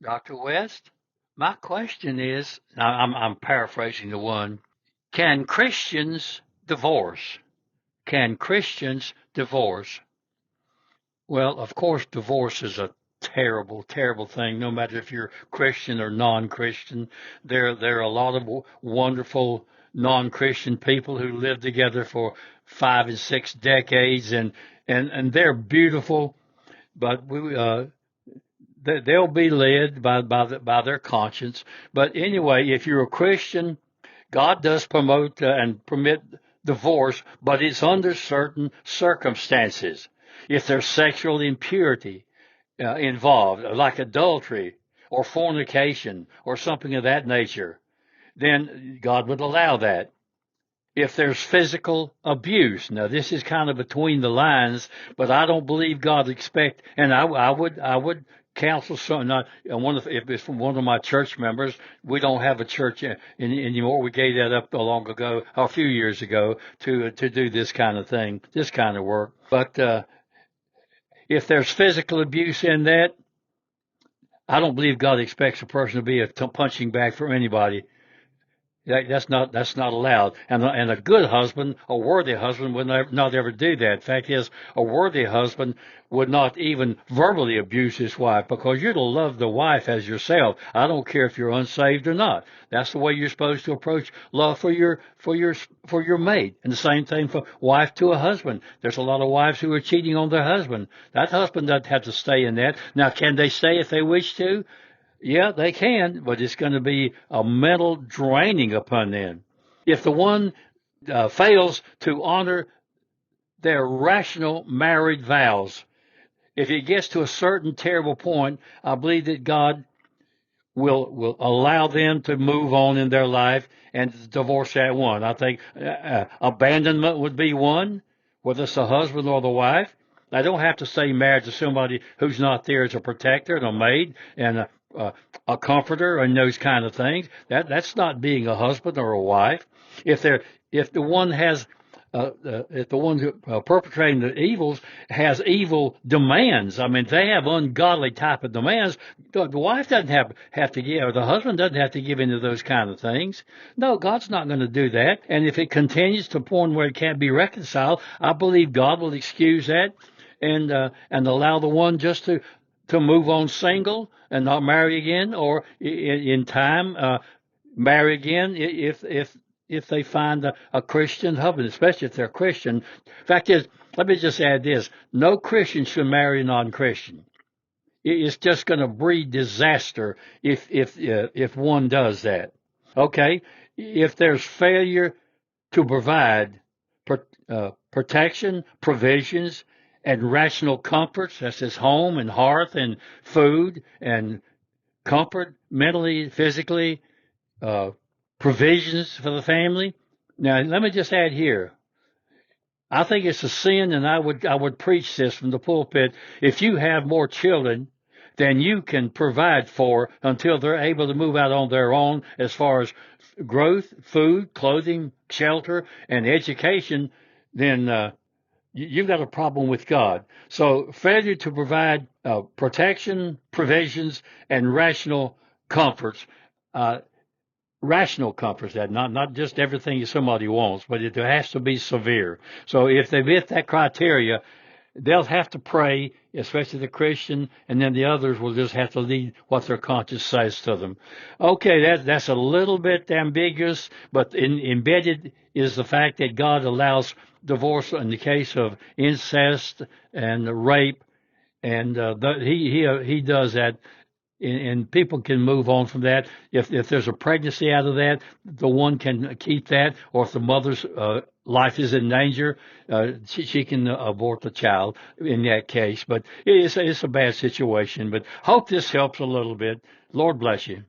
Dr. West, my question is, now I'm paraphrasing the one, can Christians divorce? Can Christians divorce? Well, of course, divorce is a terrible, terrible thing, no matter if you're Christian or non-Christian. There are a lot of wonderful non-Christian people who live together for 5 and 6 decades, and they're beautiful, but they'll be led by their conscience. But anyway, if you're a Christian, God does promote and permit divorce, but it's under certain circumstances. If there's sexual impurity involved, like adultery or fornication or something of that nature, then God would allow that. If there's physical abuse, now this is kind of between the lines, but I don't believe God expect, and I would counsel some. Not if it's from one of my church members. We don't have a church anymore. We gave that up a few years ago, to do this kind of thing, this kind of work. But if there's physical abuse in that, I don't believe God expects a person to be a punching bag for anybody. That's not allowed. And a good husband, a worthy husband, would not ever do that. Fact is, a worthy husband would not even verbally abuse his wife, because you're to love the wife as yourself. I don't care if you're unsaved or not. That's the way you're supposed to approach love for your mate. And the same thing for wife to a husband. There's a lot of wives who are cheating on their husband. That husband doesn't have to stay in that. Now, can they stay if they wish to? Yeah, they can, but it's going to be a mental draining upon them. If the one fails to honor their rational married vows, if it gets to a certain terrible point, I believe that God will allow them to move on in their life and divorce that one. I think abandonment would be one, whether it's the husband or the wife. I don't have to stay married to somebody who's not there as a protector and a maid and a comforter and those kind of things. That's not being a husband or a wife. If they're if the one has if the one who perpetrating the evils has evil demands, I mean, they have ungodly type of demands. The wife doesn't have to give, or the husband doesn't have to give into those kind of things. No, God's not going to do that. And if it continues to a point where it can't be reconciled, I believe God will excuse that and allow the one just to move on single and not marry again, or in time marry again if they find a Christian husband, especially if they're Christian. Fact is, let me just add this: no Christian should marry a non-Christian. It's just going to breed disaster if one does that. Okay, if there's failure to provide protection, provisions, and rational comforts, such as home and hearth and food and comfort, mentally, physically, uh, provisions for the family. Now, let me just add here. I think it's a sin, and I would preach this from the pulpit. If you have more children than you can provide for until they're able to move out on their own, as far as growth, food, clothing, shelter, and education, then you've got a problem with God. So failure to provide protection, provisions, and uh, rational comforts, that not just everything somebody wants, but it has to be severe. So if they meet that criteria, they'll have to pray, especially the Christian, and then the others will just have to lead what their conscience says to them. Okay, that's a little bit ambiguous, but embedded is the fact that God allows divorce in the case of incest and rape, and he does that. And people can move on from that. If there's a pregnancy out of that, the one can keep that, or if the mother's life is in danger, she can abort the child in that case. But it's a bad situation. But hope this helps a little bit. Lord bless you.